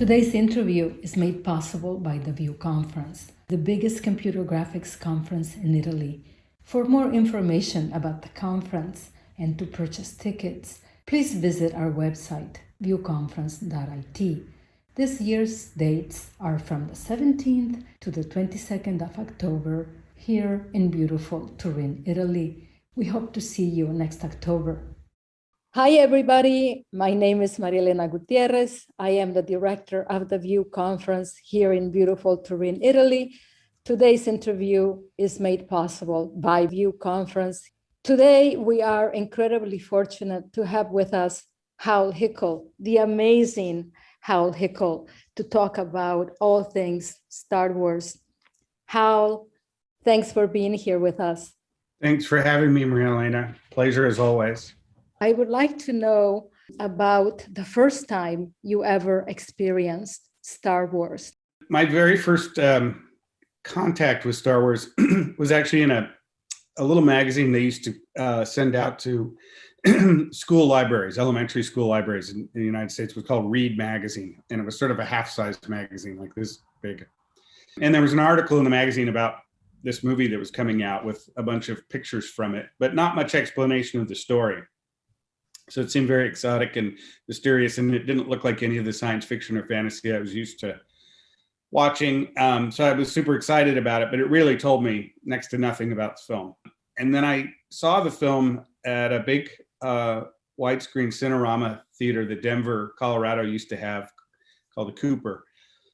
Today's interview is made possible by the VIEWConference, the biggest computer graphics conference in Italy. For more information about the conference and to purchase tickets, please visit our website, viewconference.it. This year's dates are from the 17th to the 22nd of October here in beautiful Turin, Italy. We hope to see you next October. Hi, everybody. My name is Maria Elena Gutierrez. I am the director of the VIEWConference here in beautiful Turin, Italy. Today's interview is made possible by VIEWConference. Today, we are incredibly fortunate to have with us Hal Hickel, the amazing Hal Hickel, to talk about all things Star Wars. Hal, thanks for being here with us. Thanks for having me, Maria Elena. Pleasure as always. I would like to know about the first time you ever experienced Star Wars. My very first contact with Star Wars was actually in a little magazine they used to send out to school libraries, elementary school libraries in the United States. It was called Read Magazine, and it was sort of a half-sized magazine, like this big. And there was an article in the magazine about this movie that was coming out with a bunch of pictures from it, but not much explanation of the story. So it seemed very exotic and mysterious, and it didn't look like any of the science fiction or fantasy I was used to watching. So I was super excited about it, but it really told me next to nothing about the film. And then I saw the film at a big widescreen Cinerama theater that Denver, Colorado used to have called the Cooper.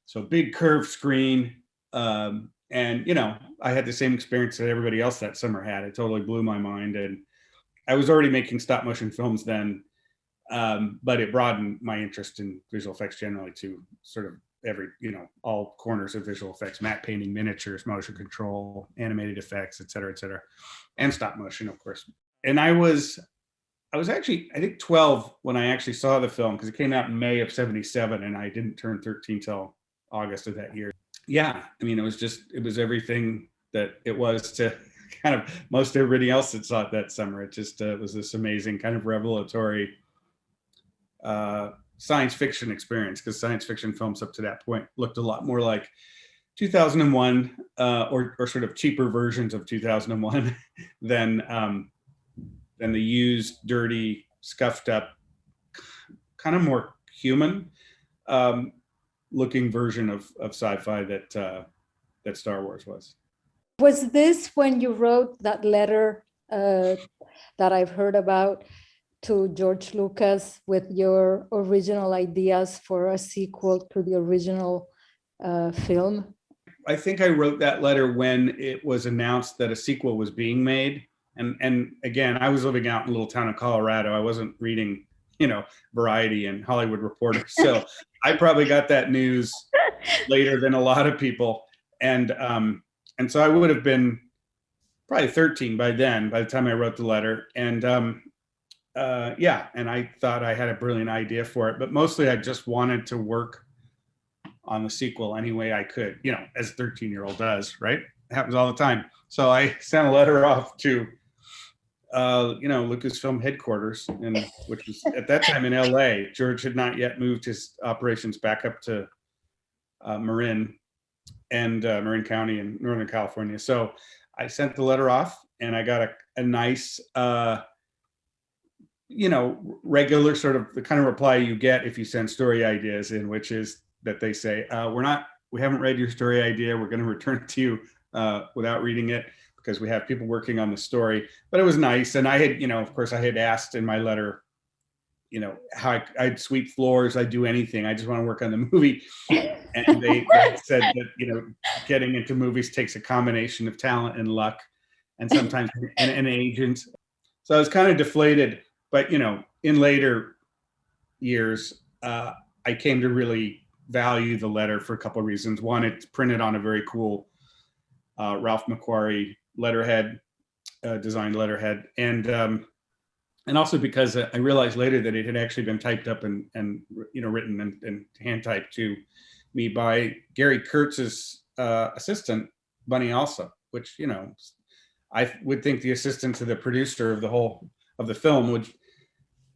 So big curved screen. And, you know, I had the same experience that everybody else that summer had. It totally blew my mind. And I was already making stop motion films then, but it broadened my interest in visual effects generally to sort of every, all corners of visual effects, matte painting, miniatures, motion control, animated effects, et cetera, and stop motion, of course. And I was actually, I think 12 when I actually saw the film, because it came out in May of '77, and I didn't turn 13 till August of that year. Yeah, I mean, it was everything that it was to kind of most everybody else that saw it that summer. It just was this amazing kind of revelatory science fiction experience, because science fiction films up to that point looked a lot more like 2001 or sort of cheaper versions of 2001 than the used, dirty, scuffed up, kind of more human looking version of sci-fi that Star Wars was. Was this when you wrote that letter that I've heard about to George Lucas with your original ideas for a sequel to the original film? I think I wrote that letter when it was announced that a sequel was being made. And again, I was living out in a little town in Colorado. I wasn't reading, Variety and Hollywood Reporter. So I probably got that news later than a lot of people. And so I would have been probably 13 by then, by the time I wrote the letter. And and I thought I had a brilliant idea for it, but mostly I just wanted to work on the sequel any way I could, as a 13-year-old does, right? It happens all the time. So I sent a letter off to, Lucasfilm headquarters, which was at that time in LA. George had not yet moved his operations back up to Marin County in Northern California. So I sent the letter off, and I got a nice, regular sort of the kind of reply you get if you send story ideas in, which is that they say, we haven't read your story idea. We're going to return it to you without reading it, because we have people working on the story. But it was nice. And I had, of course, I had asked in my letter, how I'd sweep floors, I'd do anything. I just want to work on the movie. And they said that, getting into movies takes a combination of talent and luck, and sometimes an agent. So I was kind of deflated, but, in later years, I came to really value the letter for a couple of reasons. One, it's printed on a very cool Ralph McQuarrie letterhead, designed letterhead. And also because I realized later that it had actually been typed up and written and hand typed to me by Gary Kurtz's assistant, Bunny Alsop, which, I would think the assistant to the producer of the film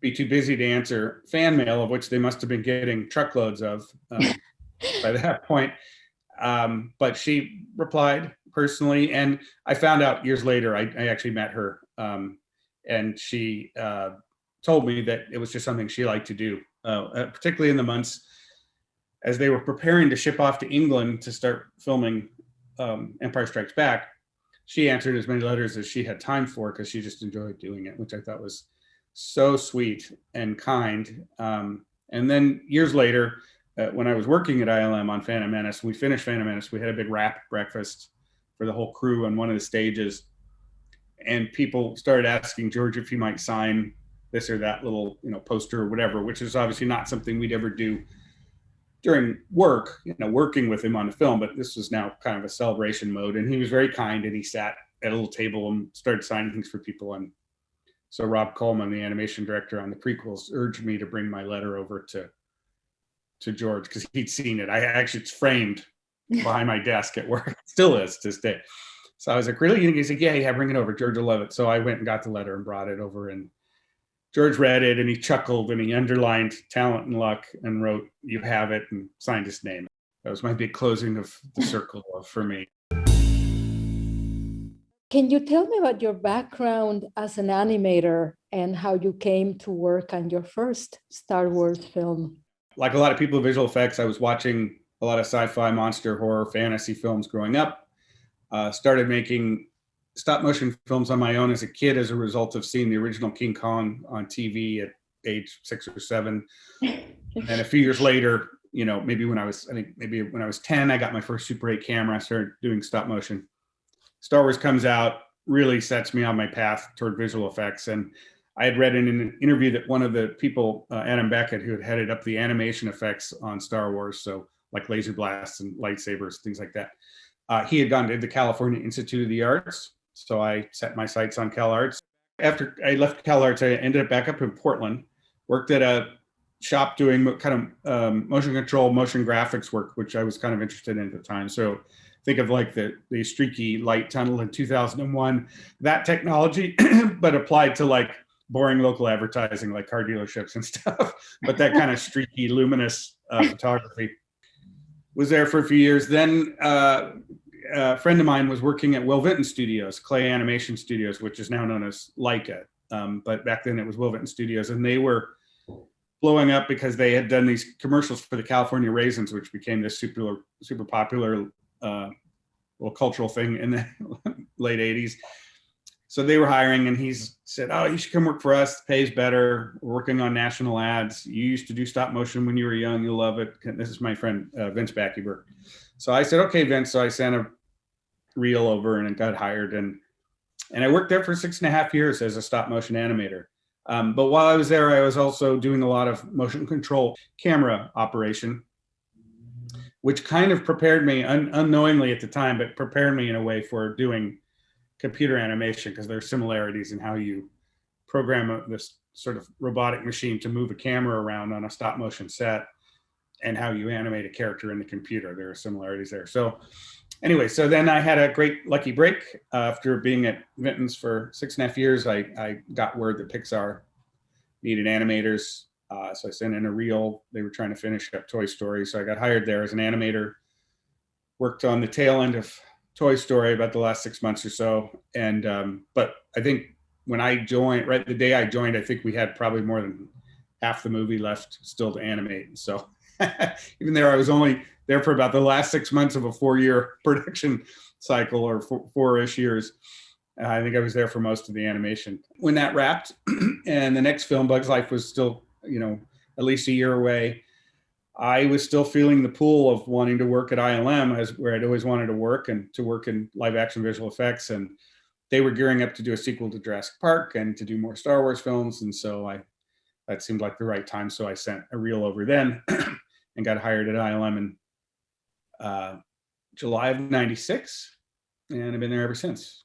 be too busy to answer fan mail, of which they must have been getting truckloads of by that point. But she replied personally, and I found out years later, I actually met her, and she told me that it was just something she liked to do, particularly in the months as they were preparing to ship off to England to start filming Empire Strikes Back. She answered as many letters as she had time for because she just enjoyed doing it, which I thought was so sweet and kind. And then years later, when I was working at ILM on Phantom Menace, we finished Phantom Menace. We had a big wrap breakfast for the whole crew on one of the stages, and people started asking George if he might sign this or that little, poster or whatever, which is obviously not something we'd ever do during work, working with him on the film, but this was now kind of a celebration mode. And he was very kind, and he sat at a little table and started signing things for people. And so Rob Coleman, the animation director on the prequels, urged me to bring my letter over to George because he'd seen it. It's framed behind my desk at work. It still is to this day. So I was like, really? And he said, yeah, bring it over. George will love it. So I went and got the letter and brought it over, and George read it and he chuckled and he underlined talent and luck and wrote, "You have it," and signed his name. That was my big closing of the circle for me. Can you tell me about your background as an animator and how you came to work on your first Star Wars film? Like a lot of people in visual effects, I was watching a lot of sci-fi, monster, horror, fantasy films growing up. Started making stop motion films on my own as a kid as a result of seeing the original King Kong on TV at age 6 or 7. And a few years later, maybe when I was 10, I got my first Super 8 camera. I started doing stop motion. Star Wars comes out, really sets me on my path toward visual effects. And I had read in an interview that one of the people, Adam Beckett, who had headed up the animation effects on Star Wars, so like laser blasts and lightsabers, things like that, he had gone to the California Institute of the Arts. So I set my sights on Cal Arts. After I left Cal Arts, I ended up back up in Portland, worked at a shop doing kind of motion control, motion graphics work, which I was kind of interested in at the time. So think of like the streaky light tunnel in 2001, that technology, but applied to like boring local advertising, like car dealerships and stuff. But that kind of streaky, luminous photography. Was there for a few years. Then a friend of mine was working at Will Vinton Studios, Clay Animation Studios, which is now known as Leica. But back then it was Will Vinton Studios, and they were blowing up because they had done these commercials for the California Raisins, which became this super popular little cultural thing in the late 80s. So they were hiring, and he said, "Oh, you should come work for us. The pay's better. We're working on national ads. You used to do stop motion when you were young. You'll love it." This is my friend, Vince Backyberg. So I said, "Okay, Vince." So I sent a reel over and got hired. And I worked there for 6.5 years as a stop motion animator. But while I was there, I was also doing a lot of motion control camera operation, which kind of prepared me unknowingly at the time, but prepared me in a way for doing computer animation, because there are similarities in how you program this sort of robotic machine to move a camera around on a stop motion set and how you animate a character in the computer. There are similarities there. So anyway, so then I had a great lucky break. After being at Vinton's for 6.5 years, I got word that Pixar needed animators. So I sent in a reel. They were trying to finish up Toy Story. So I got hired there as an animator, worked on the tail end of Toy Story about the last 6 months or so. And, but I think when I joined, right the day I joined, I think we had probably more than half the movie left still to animate. So even there, I was only there for about the last 6 months of a 4-year production cycle, or four-ish years. I think I was there for most of the animation. When that wrapped and the next film, Bug's Life, was still, at least a year away, I was still feeling the pull of wanting to work at ILM, as where I'd always wanted to work, and to work in live action visual effects. And they were gearing up to do a sequel to Jurassic Park and to do more Star Wars films. And so that seemed like the right time. So I sent a reel over then and got hired at ILM in July of '96. And I've been there ever since.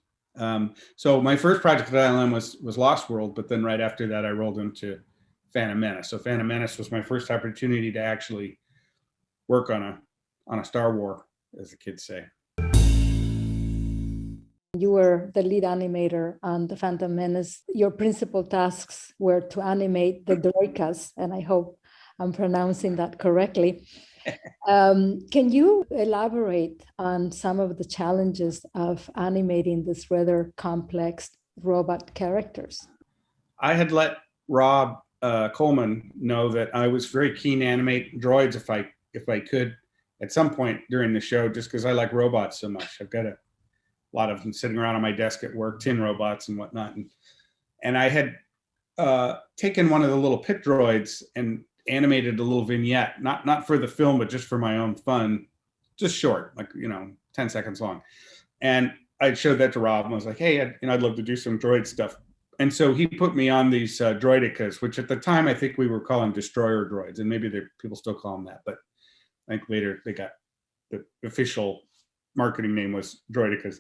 So my first project at ILM was Lost World, but then right after that, I rolled into Phantom Menace. So Phantom Menace was my first opportunity to actually work on a Star Wars, as the kids say. You were the lead animator on The Phantom Menace. Your principal tasks were to animate the Droikas, and I hope I'm pronouncing that correctly. Can you elaborate on some of the challenges of animating these rather complex robot characters? I had let Rob Coleman know that I was very keen to animate droids if I could at some point during the show, just because I like robots so much. I've got a lot of them sitting around on my desk at work, tin robots and whatnot. And I had taken one of the little pit droids and animated a little vignette, not for the film, but just for my own fun, just short, like, 10 seconds long. And I showed that to Rob and I was like, hey, I'd love to do some droid stuff. And so he put me on these droidicas, which at the time I think we were calling destroyer droids, and maybe people still call them that, but I think later they got the official marketing name was droidicas.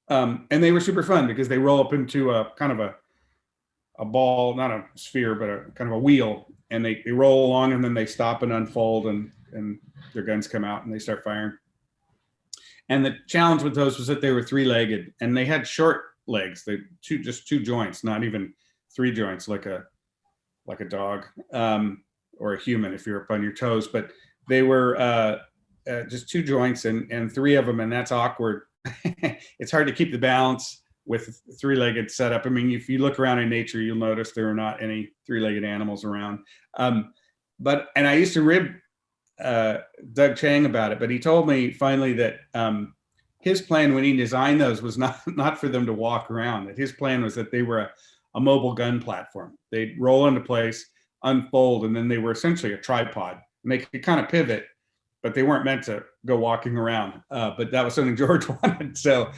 And they were super fun because they roll up into a kind of a ball, not a sphere, but a kind of a wheel, and they roll along and then they stop and unfold and their guns come out and they start firing. And the challenge with those was that they were three-legged and they had short legs. Just two joints, not even three joints like a dog or a human if you're up on your toes. But they were just two joints and three of them, and that's awkward. It's hard to keep the balance with three-legged setup. I mean, if you look around in nature, you'll notice there are not any three-legged animals around. And I used to rib Doug Chang about it, but he told me finally that his plan when he designed those was not for them to walk around. That his plan was that they were a mobile gun platform. They'd roll into place, unfold, and then they were essentially a tripod. And they could kind of pivot, but they weren't meant to go walking around. But that was something George wanted. So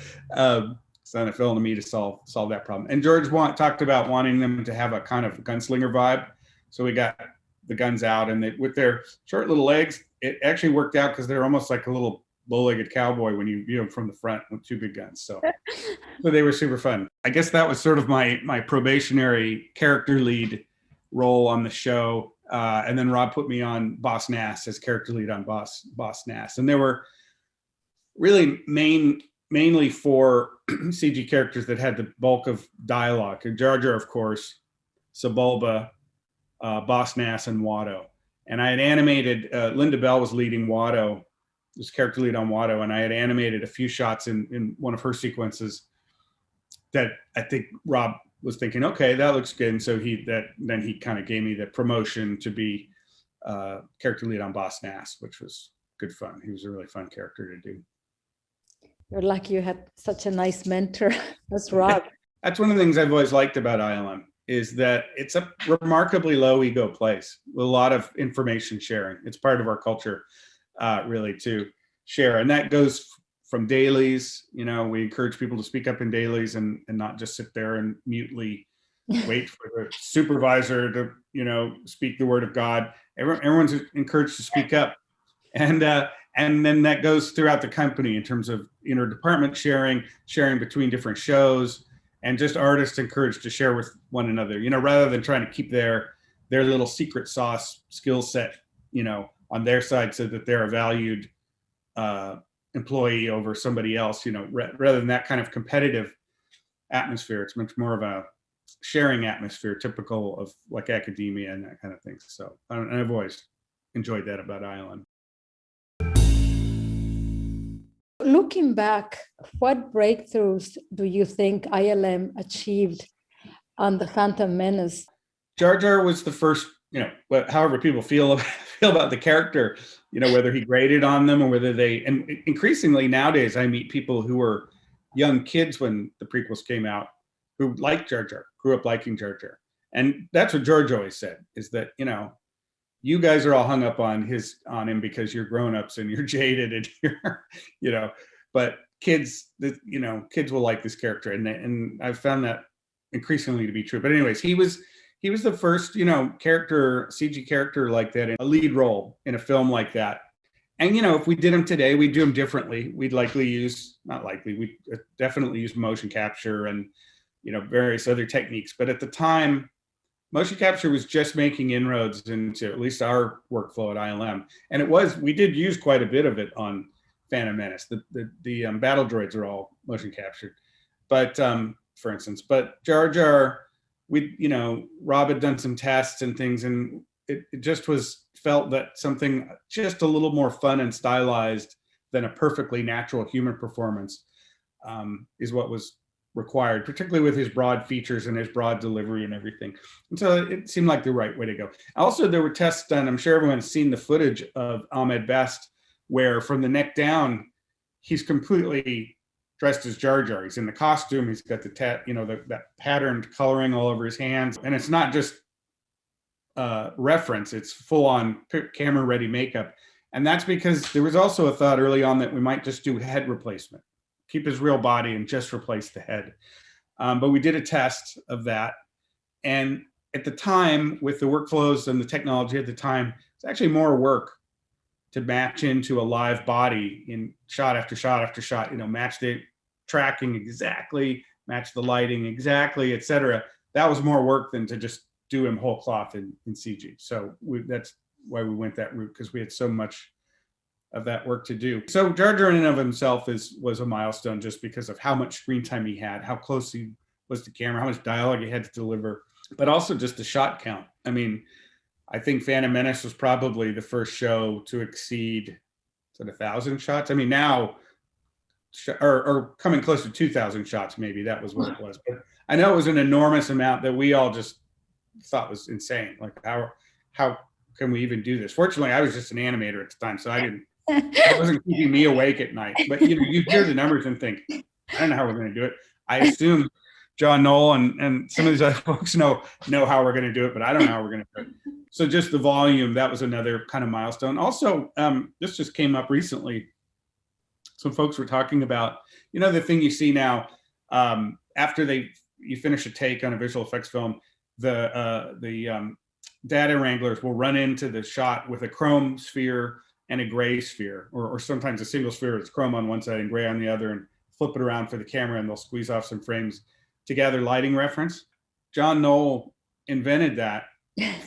then it fell to me to solve that problem. And George talked about wanting them to have a kind of gunslinger vibe. So we got the guns out, and with their short little legs, it actually worked out because they're almost like a little bow-legged cowboy when you view them from the front with two big guns. So they were super fun. I guess that was sort of my probationary character lead role on the show. And then Rob put me on Boss Nass as character lead on Boss Nass. And there were really mainly 4 CG characters that had the bulk of dialogue. Jar Jar, of course, Sebulba, Boss Nass, and Watto. And I had animated, Linda Bell was leading Watto, was character lead on Watto, and I had animated a few shots in one of her sequences that I think Rob was thinking, okay, that looks good. And so then he kind of gave me the promotion to be character lead on Boss Nass, which was good fun. He was a really fun character to do. You're lucky you had such a nice mentor as Rob. That's one of the things I've always liked about ILM is that it's a remarkably low ego place with a lot of information sharing. It's part of our culture, really, to share. And that goes from dailies. We encourage people to speak up in dailies and not just sit there and mutely wait for the supervisor to, speak the word of God. Everyone's encouraged to speak up. And then that goes throughout the company in terms of inter-department sharing between different shows, and just artists encouraged to share with one another, rather than trying to keep their little secret sauce skill set, on their side so that they're a valued employee over somebody else, rather than that kind of competitive atmosphere. It's much more of a sharing atmosphere, typical of like academia and that kind of thing. So I've always enjoyed that about ILM. Looking back, what breakthroughs do you think ILM achieved on The Phantom Menace? Jar Jar was the first, however people feel about the character, whether he graded on them or whether and increasingly nowadays I meet people who were young kids when the prequels came out who liked Jar Jar, grew up liking Jar Jar. And that's what George always said, is that, you guys are all hung up on him because you're grown-ups and you're jaded and you're, but kids will like this character. And I've found that increasingly to be true. But anyways, he was the first, CG character like that in a lead role in a film like that. And, if we did him today, we'd do him differently. We'd definitely use motion capture and, various other techniques. But at the time, motion capture was just making inroads into at least our workflow at ILM. And we did use quite a bit of it on Phantom Menace. The battle droids are all motion captured. But for instance, but Jar Jar, Rob had done some tests and things, and it just felt that something just a little more fun and stylized than a perfectly natural human performance is what was required, particularly with his broad features and his broad delivery and everything. And so it seemed like the right way to go. Also, there were tests done. I'm sure everyone's seen the footage of Ahmed Best, where from the neck down, he's completely dressed as Jar Jar. He's in the costume. He's got that patterned coloring all over his hands, and it's not just reference. It's full on camera ready makeup. And that's because there was also a thought early on that we might just do head replacement, keep his real body and just replace the head. But we did a test of that. And at the time, with the workflows and the technology at the time, it's actually more work to match into a live body in shot after shot after shot, match the tracking exactly, match the lighting exactly, et cetera. That was more work than to just do him whole cloth in CG. So that's why we went that route, because we had so much of that work to do. So Jar Jar in and of himself was a milestone, just because of how much screen time he had, how close he was to camera, how much dialogue he had to deliver, but also just the shot count. I mean, I think Phantom Menace was probably the first show to exceed 1,000 shots. I mean, now, or coming close to 2,000 shots, maybe that was what it was. But I know it was an enormous amount that we all just thought was insane. Like, how can we even do this? Fortunately, I was just an animator at the time, so it wasn't keeping me awake at night. But you hear the numbers and think, I don't know how we're going to do it. I assume John Knoll and some of these other folks know how we're going to do it, but I don't know how we're going to do it. So just the volume, that was another kind of milestone. Also, this just came up recently. Some folks were talking about, the thing you see now, after you finish a take on a visual effects film, the data wranglers will run into the shot with a chrome sphere and a gray sphere, or sometimes a single sphere with chrome on one side and gray on the other, and flip it around for the camera, and they'll squeeze off some frames to gather lighting reference. John Knoll invented that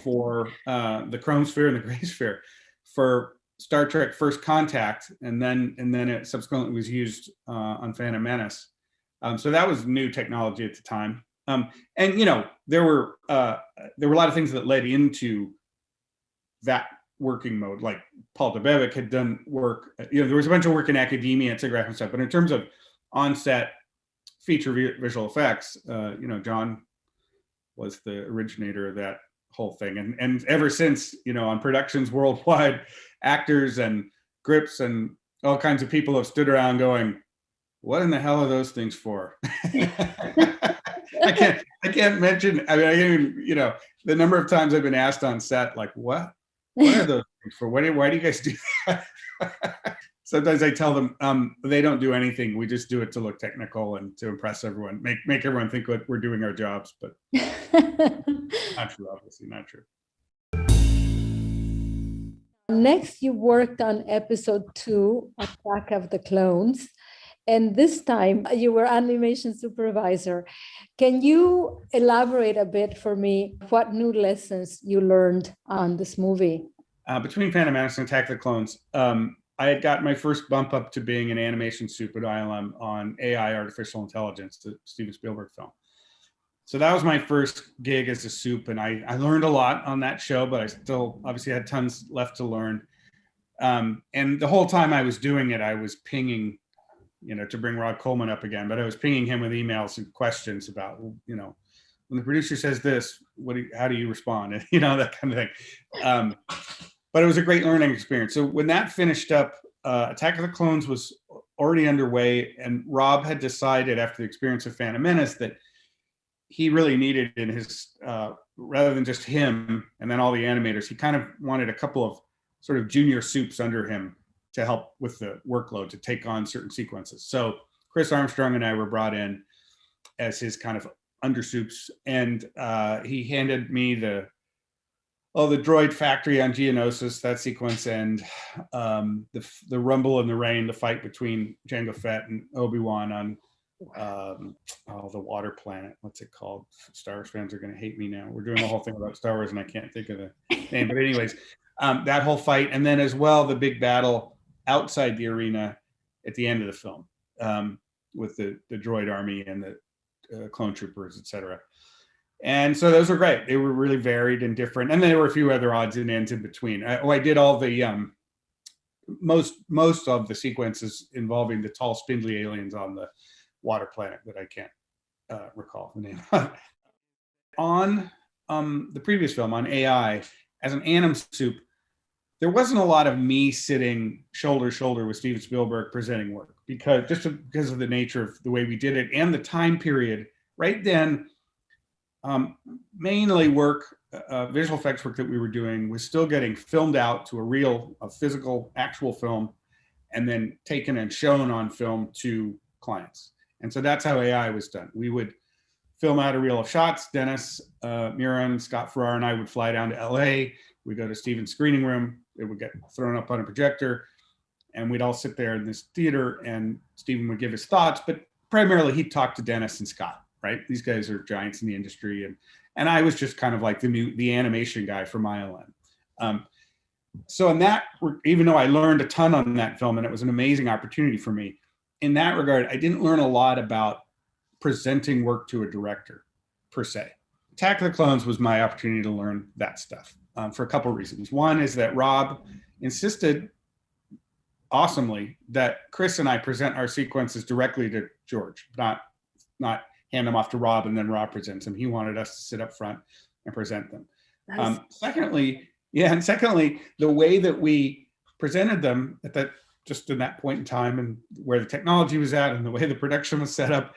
for the chrome sphere and the gray sphere for Star Trek First Contact, and then it subsequently was used on Phantom Menace. So that was new technology at the time. And there were a lot of things that led into that working mode. Like Paul Debevec had done work. There was a bunch of work in academia and SIGGRAPH and stuff. But in terms of on-set feature visual effects, John was the originator of that whole thing. And ever since, on productions worldwide, actors and grips and all kinds of people have stood around going, what in the hell are those things for? I can't mention, I mean, the number of times I've been asked on set, like, what are those things for? Why do you guys do that? Sometimes I tell them, they don't do anything. We just do it to look technical and to impress everyone, make everyone think that we're doing our jobs, but not true, obviously not true. Next, you worked on episode 2, Attack of the Clones. And this time you were animation supervisor. Can you elaborate a bit for me what new lessons you learned on this movie? Between Phantom Menace and Attack of the Clones, I had got my first bump up to being an animation soup at ILM on AI, artificial intelligence, the Steven Spielberg film. So that was my first gig as a soup, and I learned a lot on that show, but I still obviously had tons left to learn. And the whole time I was doing it, I was pinging, to bring Rod Coleman up again, but I was pinging him with emails and questions about, when the producer says this, how do you respond? And, that kind of thing. But it was a great learning experience. So when that finished up, Attack of the Clones was already underway, and Rob had decided after the experience of Phantom Menace that he really needed in his, rather than just him and then all the animators, he kind of wanted a couple of sort of junior soups under him to help with the workload, to take on certain sequences. So Chris Armstrong and I were brought in as his kind of under soups, and he handed me the droid factory on Geonosis, that sequence, and the rumble in the rain, the fight between Jango Fett and Obi-Wan on the water planet. What's it called? Star Wars fans are going to hate me now. We're doing a whole thing about Star Wars and I can't think of the name. But anyways, that whole fight, and then as well the big battle outside the arena at the end of the film. the droid army and the clone troopers, etc. And so those were great. They were really varied and different. And there were a few other odds and ends in between. I did all the most of the sequences involving the tall, spindly aliens on the water planet that I can't recall the name of. On the previous film, on AI, as an anim soup, there wasn't a lot of me sitting shoulder to shoulder with Steven Spielberg presenting work, because of the nature of the way we did it and the time period. Right then, mainly visual effects work that we were doing was still getting filmed out to a physical, actual film, and then taken and shown on film to clients. And so that's how AI was done. We would film out a reel of shots. Dennis Muren, Scott Farrar, and I would fly down to LA. We'd go to Steven's screening room. It would get thrown up on a projector, and we'd all sit there in this theater, and Steven would give his thoughts, but primarily he'd talk to Dennis and Scott, right? These guys are giants in the industry, and I was just kind of like the animation guy from ILM. So in that, even though I learned a ton on that film, and it was an amazing opportunity for me, in that regard, I didn't learn a lot about presenting work to a director, per se. Attack of the Clones was my opportunity to learn that stuff for a couple of reasons. One is that Rob insisted awesomely that Chris and I present our sequences directly to George, not hand them off to Rob and then Rob presents them. He wanted us to sit up front and present them. Secondly, the way that we presented them just in that point in time and where the technology was at and the way the production was set up,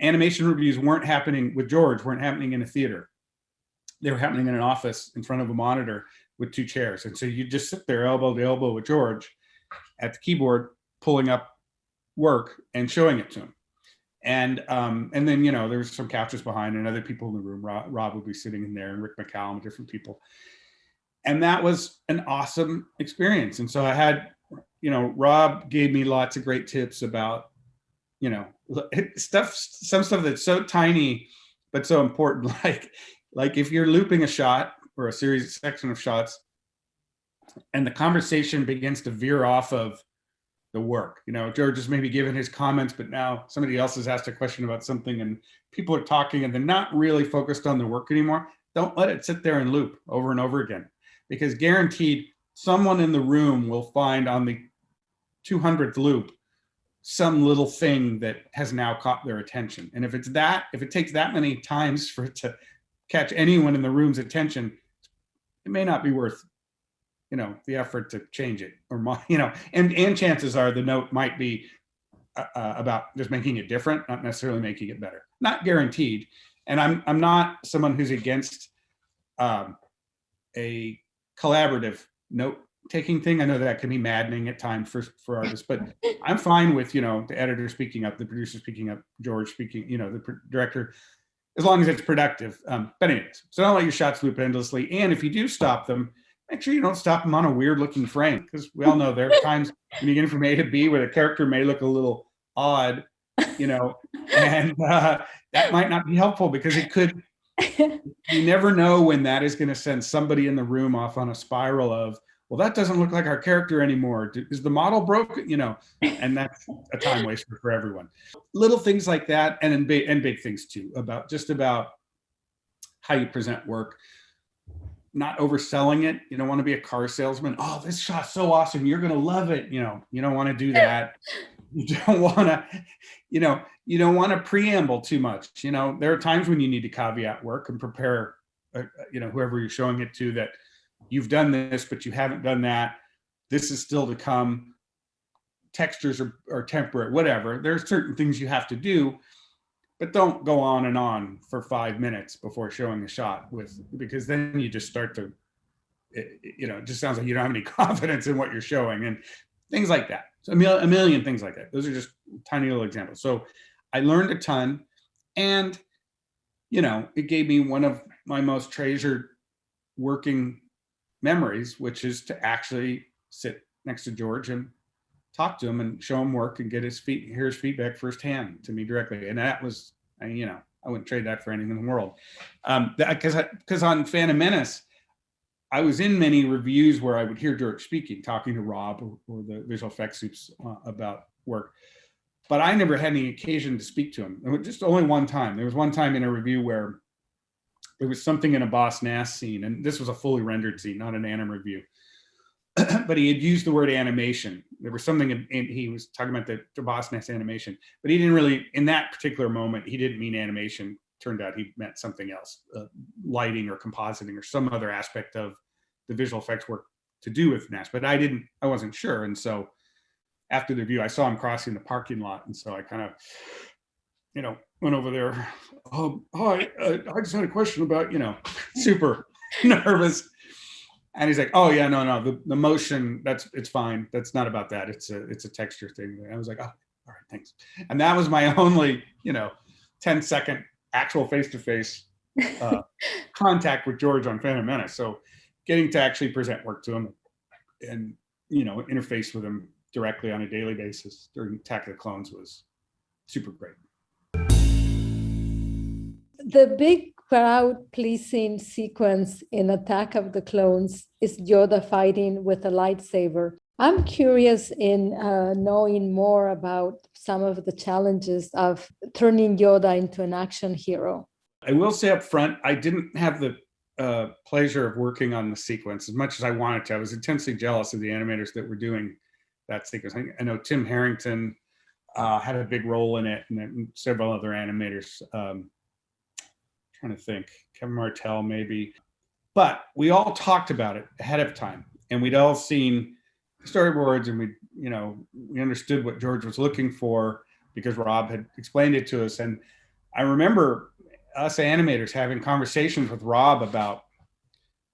animation reviews weren't happening in a theater. They were happening in an office in front of a monitor with two chairs. And so you just sit there elbow to elbow with George at the keyboard, pulling up work and showing it to him. And then, there was some couches behind and other people in the room. Rob would be sitting in there, and Rick McCallum, different people. And that was an awesome experience. And so I had, Rob gave me lots of great tips about, some stuff that's so tiny, but so important. Like if you're looping a shot or a section of shots and the conversation begins to veer off of the work, George is maybe giving his comments, but now somebody else has asked a question about something and people are talking and they're not really focused on the work anymore. Don't let it sit there and loop over and over again, because guaranteed someone in the room will find on the 200th loop some little thing that has now caught their attention. And if it takes that many times for it to catch anyone in the room's attention, it may not be worth, the effort to change it, or, and chances are the note might be about just making it different, not necessarily making it better. Not guaranteed. And I'm not someone who's against a collaborative note taking thing. I know that can be maddening at times for artists, but I'm fine with, the editor speaking up, the producer speaking up, George speaking, the director, as long as it's productive. But anyways, so don't let your shots loop endlessly. And if you do stop them, make sure you don't stop them on a weird looking frame, because we all know there are times when you get from A to B where the character may look a little odd, and that might not be helpful, because it could, you never know when that is going to send somebody in the room off on a spiral of, well, that doesn't look like our character anymore. Is the model broken? And that's a time waster for everyone. Little things like that, and big things too, about how you present work. Not overselling it. You don't want to be a car salesman. Oh, this shot's so awesome, you're going to love it. You don't want to do that. You don't want to preamble too much. There are times when you need to caveat work and prepare, whoever you're showing it to, that you've done this, but you haven't done that. This is still to come. Textures are temporary, whatever. There's certain things you have to do, but don't go on and on for 5 minutes before showing a shot because then you just start to, it just sounds like you don't have any confidence in what you're showing and things like that. So a million things like that. Those are just tiny little examples. So I learned a ton, and, it gave me one of my most treasured working memories, which is to actually sit next to George and talk to him and show him work and hear his feedback firsthand to me directly. And that was, I wouldn't trade that for anything in the world. Because on Phantom Menace, I was in many reviews where I would hear George speaking, talking to Rob or the visual effects soups about work. but I never had any occasion to speak to him. It was just only one time. There was one time in a review where there was something in a Boss Nass scene, and this was a fully rendered scene, not an anim review. But he had used the word animation. There was something he was talking about the Boss Nass animation, but he didn't really, in that particular moment, he didn't mean animation. Turned out he meant something else, lighting or compositing or some other aspect of the visual effects work to do with Nass. But I wasn't sure. And so after the review, I saw him crossing the parking lot. And so I kind of, went over there. Oh, hi, I just had a question about, super nervous. And he's like, oh yeah, no, the motion, it's fine. That's not about that. It's a texture thing. And I was like, oh, all right, thanks. And that was my only, 10-second actual face-to-face contact with George on Phantom Menace. So getting to actually present work to him and, interface with him directly on a daily basis during Attack of the Clones was super great. The big crowd pleasing sequence in Attack of the Clones is Yoda fighting with a lightsaber. I'm curious in knowing more about some of the challenges of turning Yoda into an action hero. I will say up front, I didn't have the pleasure of working on the sequence as much as I wanted to. I was intensely jealous of the animators that were doing that sequence. I know Tim Harrington had a big role in it, and several other animators. Trying to think, Kevin Martell maybe. But we all talked about it ahead of time, and we'd all seen storyboards, and we understood what George was looking for because Rob had explained it to us. And I remember us animators having conversations with Rob about,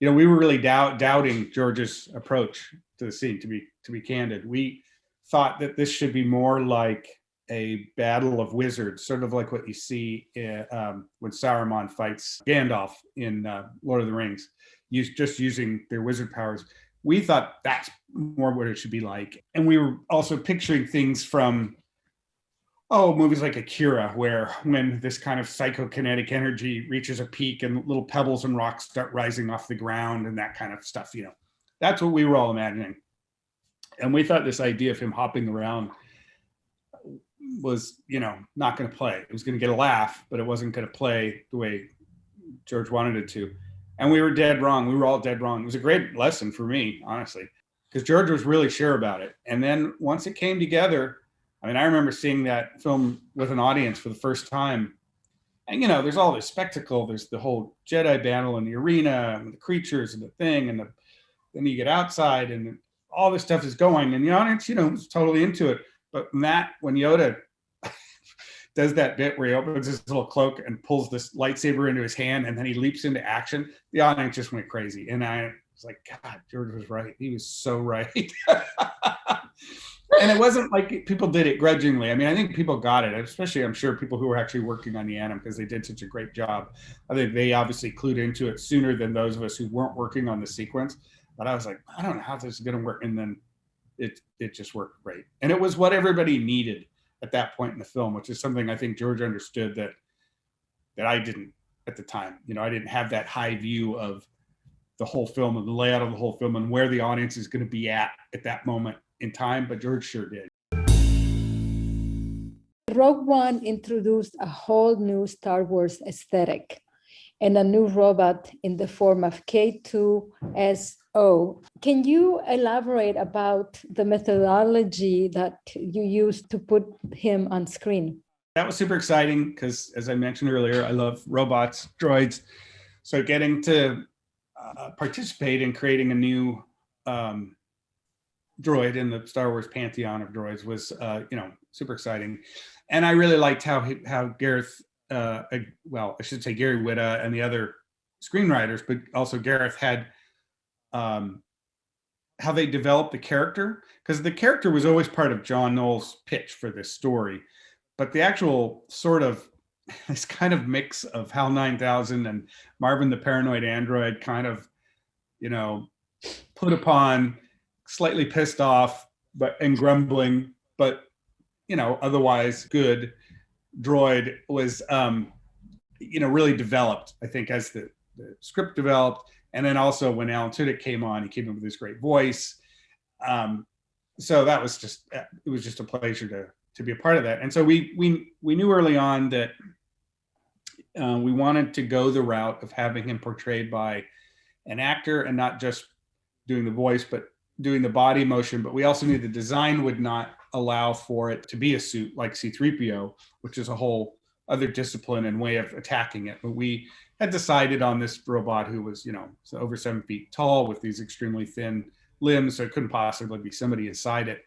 we were really doubting George's approach to the scene. To be candid, we thought that this should be more like a battle of wizards, sort of like what you see when Saruman fights Gandalf in Lord of the Rings, just using their wizard powers. We thought that's more what it should be like. And we were also picturing things from, movies like Akira, where when this kind of psychokinetic energy reaches a peak and little pebbles and rocks start rising off the ground and that kind of stuff, that's what we were all imagining. And we thought this idea of him hopping around was, not going to play. It was going to get a laugh, but it wasn't going to play the way George wanted it to. And we were dead wrong. We were all dead wrong. It was a great lesson for me, honestly, because George was really sure about it. And then once it came together, I remember seeing that film with an audience for the first time. And, there's all this spectacle. There's the whole Jedi battle in the arena and the creatures and the thing. And then you get outside and all this stuff is going. And the audience, was totally into it. But when Yoda does that bit where he opens his little cloak and pulls this lightsaber into his hand and then he leaps into action, the audience just went crazy. And I was like, God, George was right. He was so right. And it wasn't like people did it grudgingly. I think people got it, especially I'm sure people who were actually working on the anim because they did such a great job. I think they obviously clued into it sooner than those of us who weren't working on the sequence. But I was like, I don't know how this is going to work. And then it just worked great. And it was what everybody needed at that point in the film, which is something I think George understood that I didn't at the time. I didn't have that high view of the whole film and the layout of the whole film and where the audience is going to be at that moment in time, but George sure did. Rogue One introduced a whole new Star Wars aesthetic and a new robot in the form of K2SO. Can you elaborate about the methodology that you used to put him on screen? That was super exciting because, as I mentioned earlier, I love robots, droids. So getting to participate in creating a new droid in the Star Wars pantheon of droids was, super exciting. And I really liked how Gareth, I should say Gary Whitta and the other screenwriters, but also Gareth had how they developed the character, because the character was always part of John Knoll's pitch for this story. But the actual sort of this kind of mix of HAL 9000 and Marvin the Paranoid Android kind of, put upon, slightly pissed off, and grumbling, but, otherwise good droid was, really developed, I think, as the script developed. And then also when Alan Tudyk came on, he came in with this great voice. So that was it was just a pleasure to be a part of that. And so we knew early on that we wanted to go the route of having him portrayed by an actor and not just doing the voice, but doing the body motion. But we also knew the design would not allow for it to be a suit like C-3PO, which is a whole other discipline and way of attacking it. But we had decided on this robot who was, so over 7 feet tall with these extremely thin limbs, so it couldn't possibly be somebody inside it.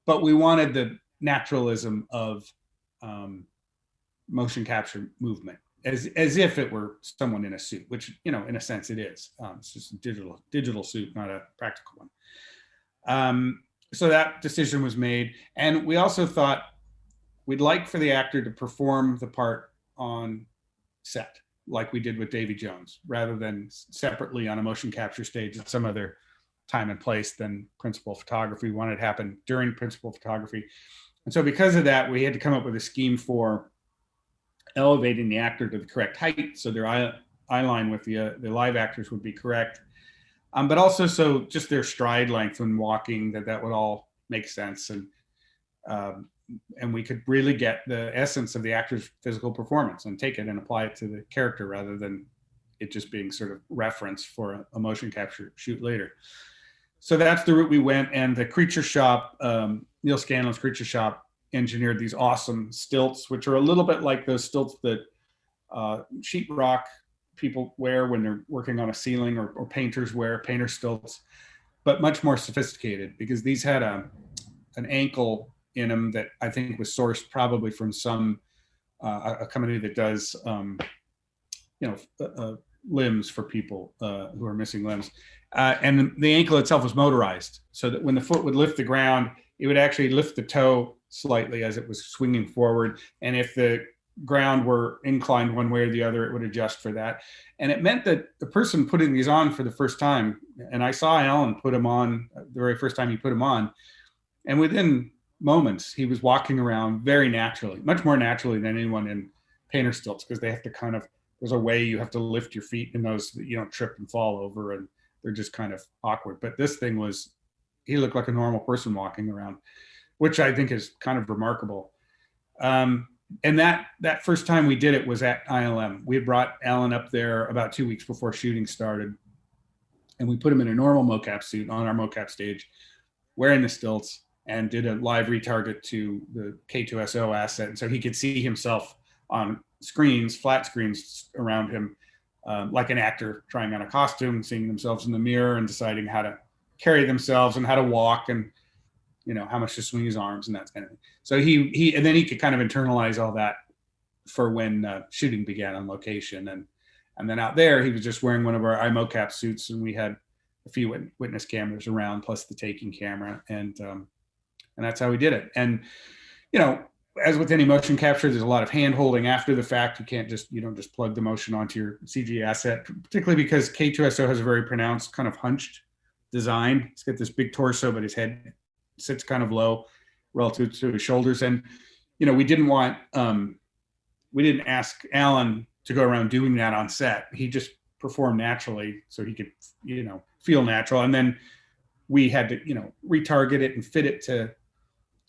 But we wanted the naturalism of motion capture movement, as if it were someone in a suit, which, in a sense it is. It's just a digital suit, not a practical one. So that decision was made. And we also thought we'd like for the actor to perform the part on set, like we did with Davy Jones, rather than separately on a motion capture stage at some other time and place than principal photography. We wanted it to happen during principal photography. And so because of that, we had to come up with a scheme for elevating the actor to the correct height, so their eye line with the live actors would be correct. But also so just their stride length when walking, that would all make sense. And we could really get the essence of the actor's physical performance and take it and apply it to the character rather than it just being sort of reference for a motion capture shoot later. So that's the route we went. And the Creature Shop, Neil Scanlon's Creature Shop, engineered these awesome stilts, which are a little bit like those stilts that sheetrock people wear when they're working on a ceiling, or painters wear, painter stilts, but much more sophisticated, because these had an ankle in them that I think was sourced probably from some a company that does limbs for people who are missing limbs, and the ankle itself was motorized, so that when the foot would lift the ground, it would actually lift the toe slightly as it was swinging forward, and if the ground were inclined one way or the other, it would adjust for that. And it meant that the person putting these on for the first time, and I saw Alan put them on the very first time he put them on, and within moments he was walking around very naturally, much more naturally than anyone in painter stilts, because they have to kind of, there's a way you have to lift your feet in those that you don't trip and fall over, and they're just kind of awkward. But this thing was, he looked like a normal person walking around, which I think is kind of remarkable. And that first time we did it was at ILM. We had brought Alan up there about 2 weeks before shooting started, and we put him in a normal mocap suit on our mocap stage, wearing the stilts, and did a live retarget to the K2SO asset. And so he could see himself on screens, flat screens around him, like an actor trying on a costume, seeing themselves in the mirror and deciding how to carry themselves and how to walk, and how much to swing his arms and that kind of thing. So he and then he could kind of internalize all that for when shooting began on location. And then out there, he was just wearing one of our iMocap suits, and we had a few witness cameras around, plus the taking camera, and that's how we did it. And as with any motion capture, there's a lot of hand holding after the fact. You don't just plug the motion onto your CG asset, particularly because K2SO has a very pronounced kind of hunched design. He's got this big torso, but his head sits kind of low relative to his shoulders. And, we didn't ask Alan to go around doing that on set. He just performed naturally so he could, feel natural. And then we had to, retarget it and fit it to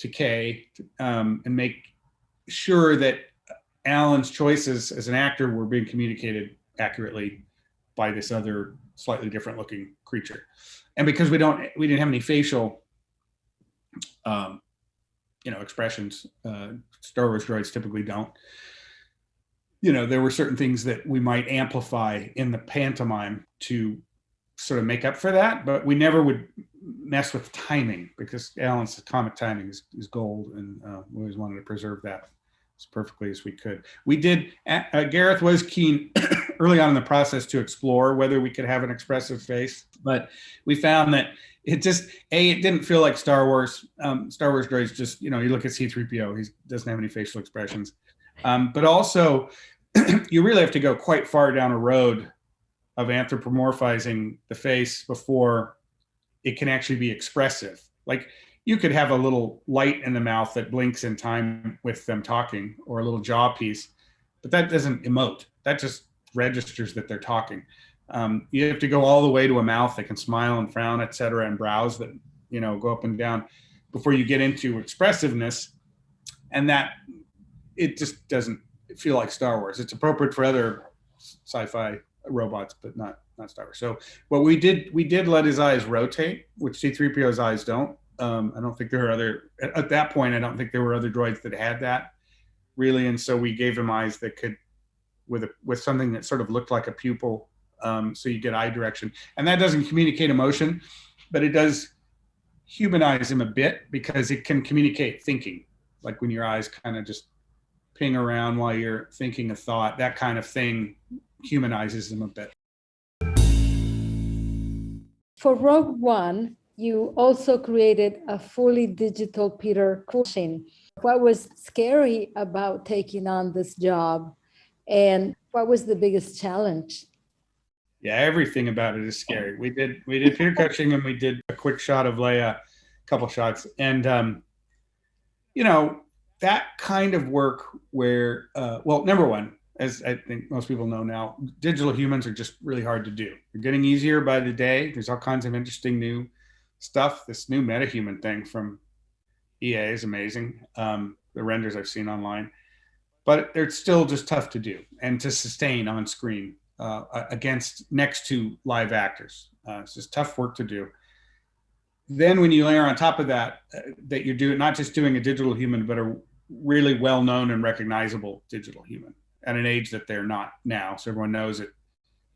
K, and make sure that Alan's choices as an actor were being communicated accurately by this other slightly different looking creature. And because we didn't have any facial expressions, Star Wars droids typically don't, there were certain things that we might amplify in the pantomime to sort of make up for that, but we never would mess with timing, because Alan's comic timing is gold, and we always wanted to preserve that as perfectly as we could. We did, Gareth was keen early on in the process to explore whether we could have an expressive face, but we found that it didn't feel like Star Wars. Star Wars droids just, you look at C-3PO, he doesn't have any facial expressions. But also, you really have to go quite far down a road of anthropomorphizing the face before it can actually be expressive. Like, you could have a little light in the mouth that blinks in time with them talking, or a little jaw piece, but that doesn't emote. That just registers that they're talking. You have to go all the way to a mouth that can smile and frown, et cetera, and brows that, go up and down before you get into expressiveness. and that it just doesn't feel like Star Wars. It's appropriate for other sci-fi robots, but not Star Wars. So what we did let his eyes rotate, which C-3PO's eyes don't. I don't think there are other, at that point, I don't think there were other droids that had that really. And so we gave him eyes that could, with something that sort of looked like a pupil. So you get eye direction. And that doesn't communicate emotion, but it does humanize him a bit because it can communicate thinking. Like when your eyes kind of just ping around while you're thinking a thought, that kind of thing humanizes him a bit. For Rogue One, you also created a fully digital Peter Cushing. What was scary about taking on this job, and what was the biggest challenge? Yeah, everything about it is scary. We did Peter Cushing, and we did a quick shot of Leia, a couple shots, and you know, that kind of work where, well, number one, as I think most people know now, digital humans are just really hard to do. They're getting easier by the day. There's all kinds of interesting new stuff. This new metahuman thing from EA is amazing. The renders I've seen online, but they're still just tough to do and to sustain on screen next to live actors. It's just tough work to do. Then when you layer on top of that, that you're doing not just doing a digital human, but a really well-known and recognizable digital human at an age that they're not now. So everyone knows it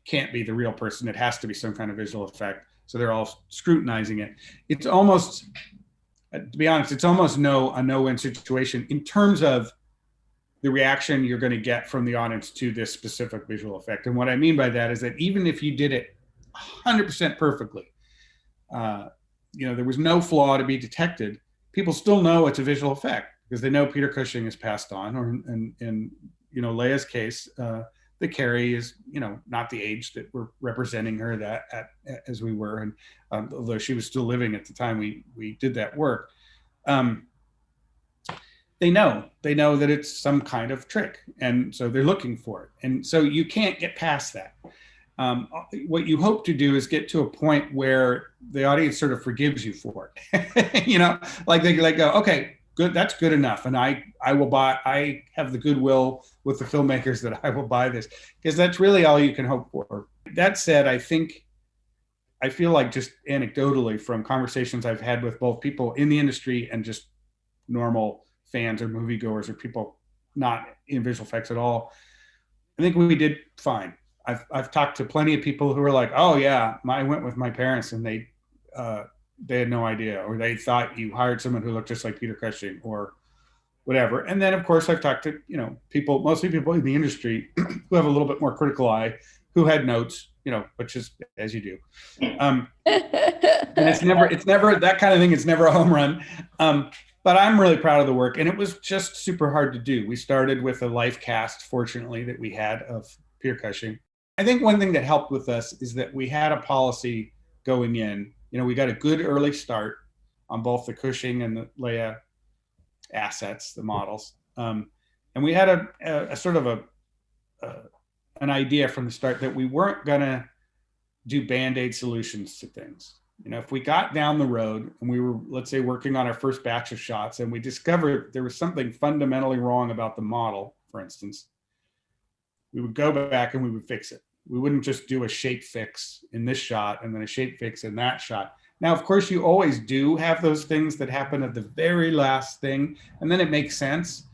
can't be the real person. It has to be some kind of visual effect. So they're all scrutinizing it. It's almost, to be honest, it's almost a no-win situation in terms of the reaction you're going to get from the audience to this specific visual effect. And what I mean by that is that even if you did it 100% perfectly, there was no flaw to be detected, people still know it's a visual effect because they know Peter Cushing is passed on, or in Leia's case, the Carrie is, not the age that we're representing her as we were. And although she was still living at the time we did that work, they know that it's some kind of trick. And so they're looking for it. And so you can't get past that. What you hope to do is get to a point where the audience sort of forgives you for it. Like they go, okay, good, that's good enough. And I have the goodwill with the filmmakers that I will buy this, because that's really all you can hope for. That said, I feel like just anecdotally from conversations I've had with both people in the industry and just normal fans or moviegoers or people not in visual effects at all, I think we did fine. I've talked to plenty of people who are like, oh yeah, I went with my parents and they had no idea, or they thought you hired someone who looked just like Peter Cushing or whatever. And then of course I've talked to, mostly people in the industry who have a little bit more critical eye, who had notes, which is as you do. And it's never that kind of thing. It's never a home run. But I'm really proud of the work, and it was just super hard to do. We started with a life cast, fortunately, that we had of Peter Cushing. I think one thing that helped with us is that we had a policy going in. We got a good early start on both the Cushing and the Leia assets, the models. And we had a sort of an idea from the start that we weren't going to do Band-Aid solutions to things. If we got down the road and we were, let's say, working on our first batch of shots and we discovered there was something fundamentally wrong about the model, for instance, we would go back and we would fix it. We wouldn't just do a shape fix in this shot and then a shape fix in that shot. Now, of course, you always do have those things that happen at the very last thing, and then it makes sense.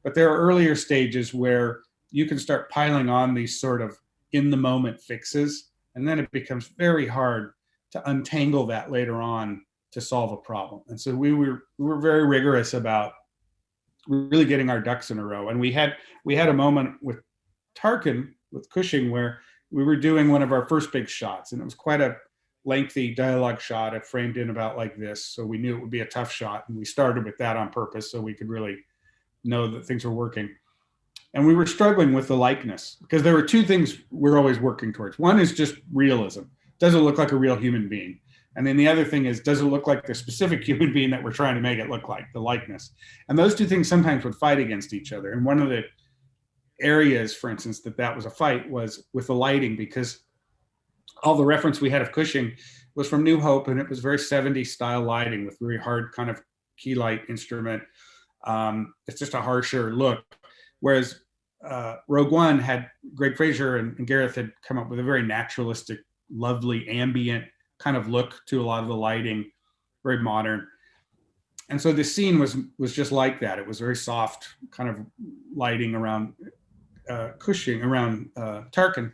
But there are earlier stages where you can start piling on these sort of in the moment fixes, and then it becomes very hard to untangle that later on to solve a problem. And so we were very rigorous about really getting our ducks in a row. And we had a moment with Tarkin, with Cushing, where we were doing one of our first big shots, and it was quite a lengthy dialogue shot. It framed in about like this, so we knew it would be a tough shot, and we started with that on purpose so we could really know that things were working. And we were struggling with the likeness because there were two things we're always working towards. One is just realism. Does it look like a real human being? And then the other thing is, does it look like the specific human being that we're trying to make it look like, the likeness? And those two things sometimes would fight against each other. And one of the areas, for instance, that was a fight was with the lighting, because all the reference we had of Cushing was from New Hope, and it was very 70s style lighting with very hard kind of key light instrument. It's just a harsher look. Whereas Rogue One had Greg Fraser and Gareth had come up with a very naturalistic, lovely, ambient kind of look to a lot of the lighting, very modern. And so this scene was just like that. It was very soft kind of lighting around Cushing, around Tarkin.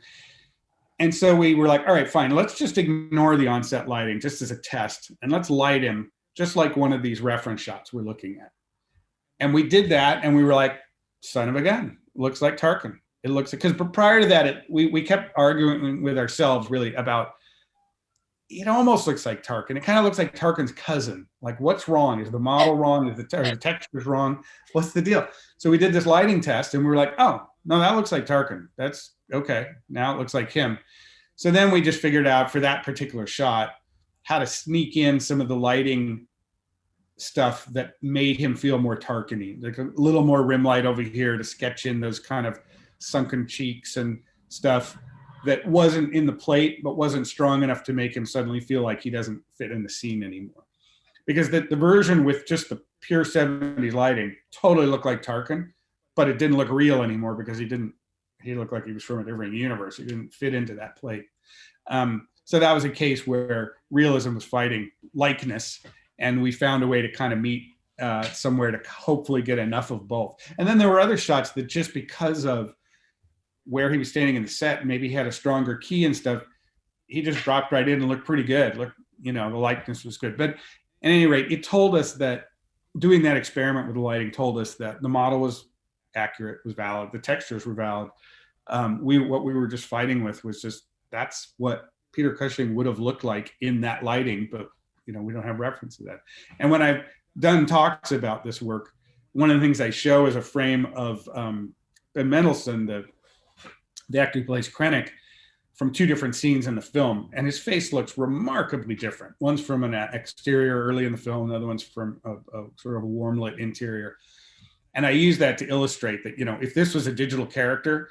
And so we were like, all right, fine, let's just ignore the on-set lighting just as a test, and let's light him just like one of these reference shots we're looking at. And we did that, and we were like, son of a gun, looks like Tarkin. It looks, because prior to that, we kept arguing with ourselves really about, it almost looks like Tarkin. It kind of looks like Tarkin's cousin. Like, what's wrong? Is the model wrong? Is the texture's wrong? What's the deal? So we did this lighting test, and we were like, oh, no, that looks like Tarkin. That's okay. Now it looks like him. So then we just figured out for that particular shot how to sneak in some of the lighting stuff that made him feel more Tarkin-y, like a little more rim light over here to sketch in those kind of sunken cheeks and stuff that wasn't in the plate, but wasn't strong enough to make him suddenly feel like he doesn't fit in the scene anymore. Because the version with just the pure 70s lighting totally looked like Tarkin, but it didn't look real anymore because he looked like he was from a different universe. He didn't fit into that plate. So that was a case where realism was fighting likeness, and we found a way to kind of meet somewhere to hopefully get enough of both. And then there were other shots that, just because of where he was standing in the set, maybe he had a stronger key and stuff, he just dropped right in and looked pretty good. The likeness was good. But at any rate, it told us that doing that experiment with the lighting told us that the model was accurate, was valid, the textures were valid. What we were just fighting with was just, that's what Peter Cushing would have looked like in that lighting, but we don't have reference to that. And when I've done talks about this work, one of the things I show is a frame of Ben Mendelsohn, the actor who plays Krennic, from two different scenes in the film, and his face looks remarkably different. One's from an exterior early in the film, the other one's from a sort of a warm lit interior. And I use that to illustrate that, if this was a digital character,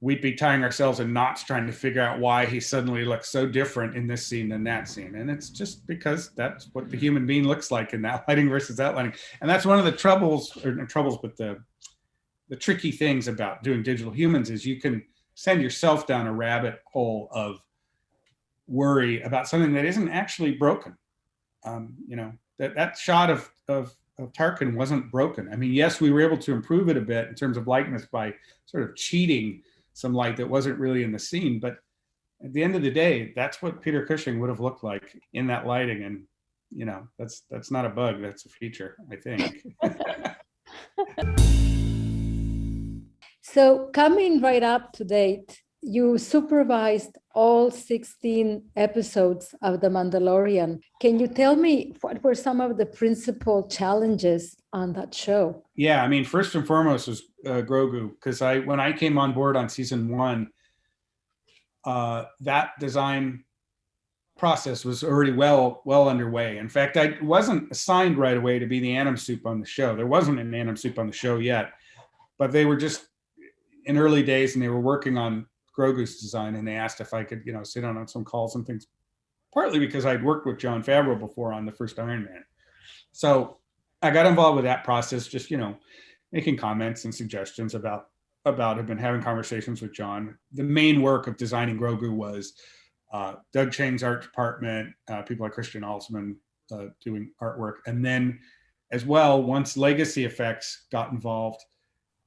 we'd be tying ourselves in knots trying to figure out why he suddenly looks so different in this scene than that scene. And it's just because that's what the human being looks like in that lighting versus that lighting. And that's one of the troubles, but the tricky things about doing digital humans is you can send yourself down a rabbit hole of worry about something that isn't actually broken. That shot of Tarkin wasn't broken. I mean, yes, we were able to improve it a bit in terms of likeness by sort of cheating some light that wasn't really in the scene. But at the end of the day, that's what Peter Cushing would have looked like in that lighting. And, that's not a bug, that's a feature, I think. So coming right up to date, you supervised all 16 episodes of The Mandalorian. Can you tell me what were some of the principal challenges on that show? Yeah, I mean, first and foremost was Grogu, because when I came on board on season 1, that design process was already well underway. In fact, I wasn't assigned right away to be the Anim Soup on the show. There wasn't an Anim Soup on the show yet, but they were just in early days, and they were working on Grogu's design, and they asked if I could, sit on some calls and things, partly because I'd worked with Jon Favreau before on the first Iron Man. So I got involved with that process, just, making comments and suggestions about, have been having conversations with Jon. The main work of designing Grogu was Doug Chang's art department, people like Christian Alsman doing artwork. And then as well, once Legacy Effects got involved,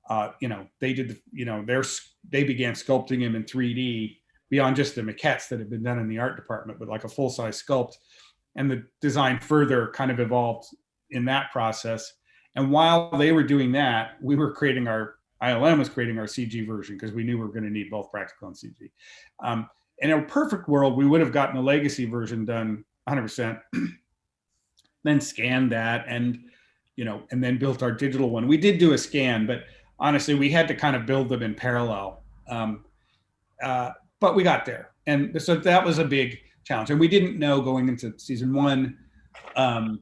they did, they began sculpting him in 3D beyond just the maquettes that had been done in the art department, but like a full-size sculpt. And the design further kind of evolved in that process. And while they were doing that, we were creating ILM was creating our CG version, because we knew we were going to need both practical and CG. In a perfect world, we would have gotten the legacy version done 100%, then scanned that and then built our digital one. We did do a scan, but honestly, we had to kind of build them in parallel. But we got there. And so that was a big challenge. And we didn't know going into season 1, how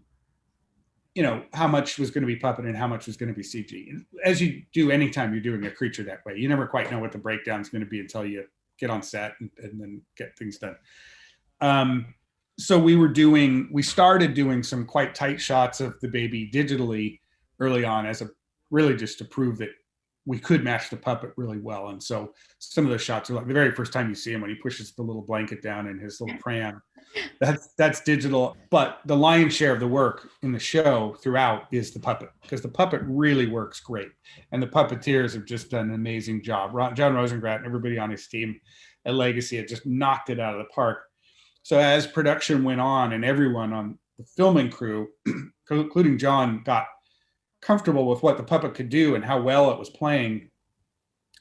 much was going to be puppet and how much was going to be CG. And as you do anytime you're doing a creature that way, you never quite know what the breakdown is going to be until you get on set and then get things done. So we started doing some quite tight shots of the baby digitally early on as a really just to prove that we could match the puppet really well. And so some of those shots are like the very first time you see him when he pushes the little blanket down in his little pram. That's digital, but the lion's share of the work in the show throughout is the puppet, because the puppet really works great, and the puppeteers have just done an amazing job. John Rosengrat and everybody on his team at Legacy had just knocked it out of the park. So as production went on, and everyone on the filming crew, including John, got comfortable with what the puppet could do and how well it was playing,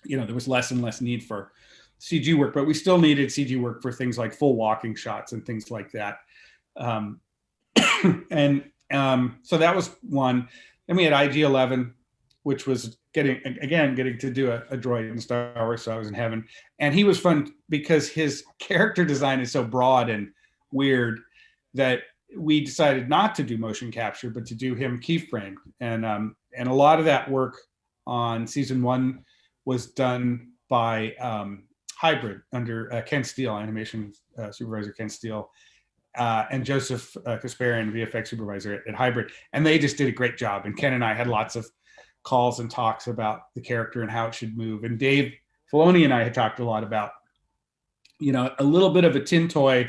there was less and less need for CG work, but we still needed CG work for things like full walking shots and things like that. So that was one. Then we had IG-11, which was getting to do a droid in Star Wars, so I was in heaven. And he was fun because his character design is so broad and weird that we decided not to do motion capture, but to do him keyframed. And a lot of that work on season 1 was done by Hybrid under Ken Steele, animation supervisor Ken Steele, and Joseph Kasparian, VFX supervisor at Hybrid. And they just did a great job. And Ken and I had lots of calls and talks about the character and how it should move. And Dave Filoni and I had talked a lot about, a little bit of a tin toy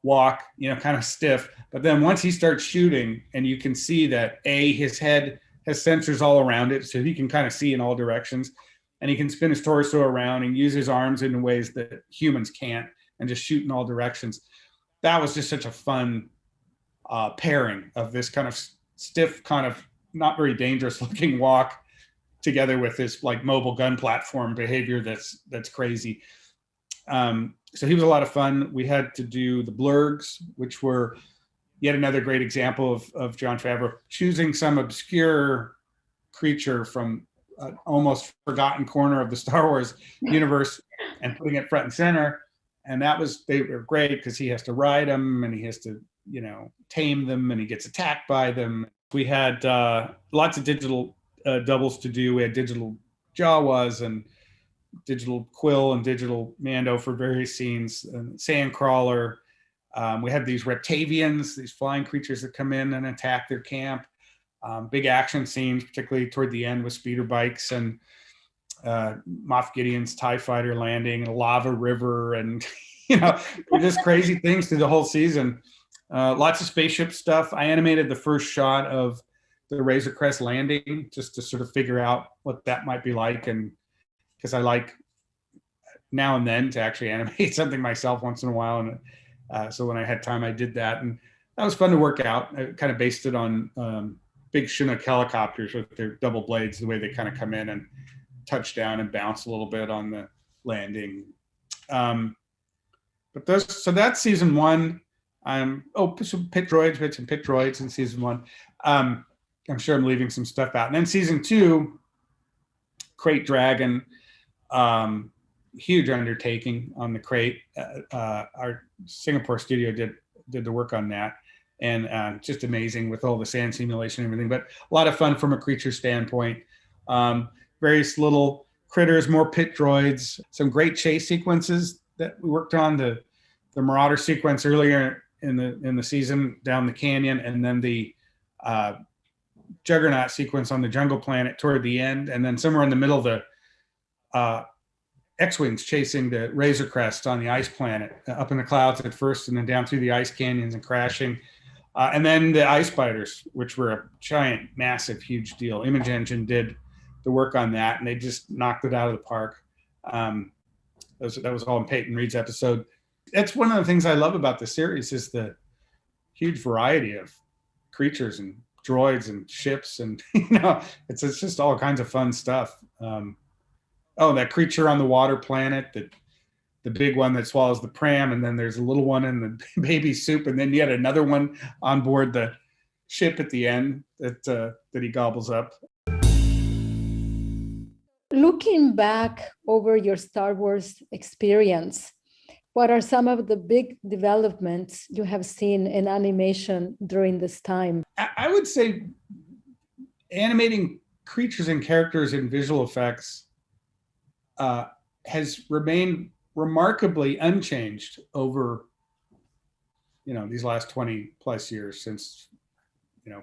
walk, kind of stiff. But then once he starts shooting, and you can see that his head has sensors all around it, so he can kind of see in all directions. And he can spin his torso around and use his arms in ways that humans can't, and just shoot in all directions. That was just such a fun pairing of this kind of stiff, kind of not very dangerous looking walk together with this like mobile gun platform behavior that's crazy. So he was a lot of fun. We had to do the blurgs, which were yet another great example of Jon Favreau choosing some obscure creature from an almost forgotten corner of the Star Wars universe and putting it front and center. And they were great because he has to ride them, and he has to, tame them, and he gets attacked by them. We had lots of digital doubles to do. We had digital Jawas and digital Quill and digital Mando for various scenes, and Sandcrawler. We had these Reptavians, these flying creatures that come in and attack their camp. Big action scenes, particularly toward the end with speeder bikes and Moff Gideon's TIE fighter landing, and a lava river, and just crazy things through the whole season. Lots of spaceship stuff. I animated the first shot of the Razor Crest landing just to sort of figure out what that might be like, and because I like now and then to actually animate something myself once in a while, and so when I had time, I did that, and that was fun to work out. I kind of based it on big Chinook helicopters with their double blades, the way they kind of come in and touch down and bounce a little bit on the landing. So that's season 1. Some pit droids, we had some pit droids in season 1. I'm sure I'm leaving some stuff out. And then season 2, Crate Dragon, huge undertaking on the crate. Our Singapore studio did the work on that. And just amazing with all the sand simulation and everything, but a lot of fun from a creature standpoint. Various little critters, more pit droids, some great chase sequences that we worked on. The Marauder sequence earlier in the season down the canyon, and then the Juggernaut sequence on the jungle planet toward the end, and then somewhere in the middle, the X-Wings chasing the Razor Crest on the ice planet, up in the clouds at first, and then down through the ice canyons and crashing. And then the Ice Biters, which were a giant, massive, huge deal. Image Engine did the work on that, and they just knocked it out of the park. That was all in Peyton Reed's episode. That's one of the things I love about the series is the huge variety of creatures and droids and ships, and it's just all kinds of fun stuff. That creature on the water planet, the big one that swallows the pram, and then there's a little one in the baby soup, and then yet another one on board the ship at the end that he gobbles up. Looking back over your Star Wars experience, what are some of the big developments you have seen in animation during this time? I would say animating creatures and characters in visual effects has remained remarkably unchanged over these last 20 plus years since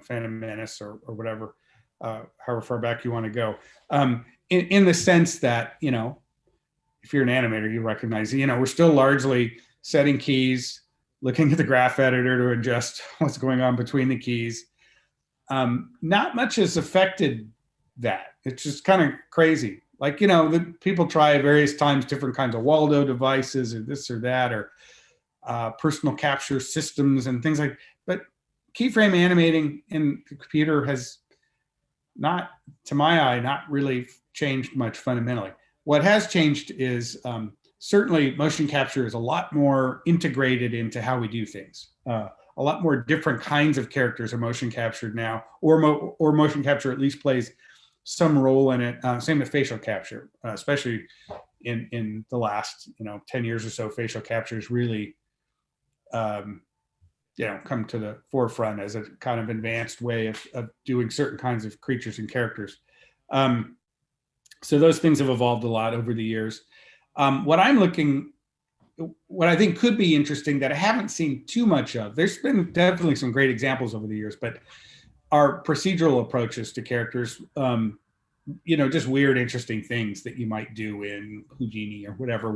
Phantom Menace or whatever. however far back you want to go. In the sense that, if you're an animator, you recognize, we're still largely setting keys, looking at the graph editor to adjust what's going on between the keys. Not much has affected that. It's just kind of crazy. Like, the people try at various times different kinds of Waldo devices or this or that, or personal capture systems and things like, but keyframe animating in the computer has not, to my eye, not really changed much fundamentally. What has changed is certainly motion capture is a lot more integrated into how we do things. A lot more different kinds of characters are motion captured now, or motion capture at least plays some role in it. Same with facial capture, especially in the last 10 years or so. Facial capture has really come to the forefront as a kind of advanced way of doing certain kinds of creatures and characters. So those things have evolved a lot over the years. What I think could be interesting that I haven't seen too much of, there's been definitely some great examples over the years, but are procedural approaches to characters, just weird, interesting things that you might do in Houdini or whatever,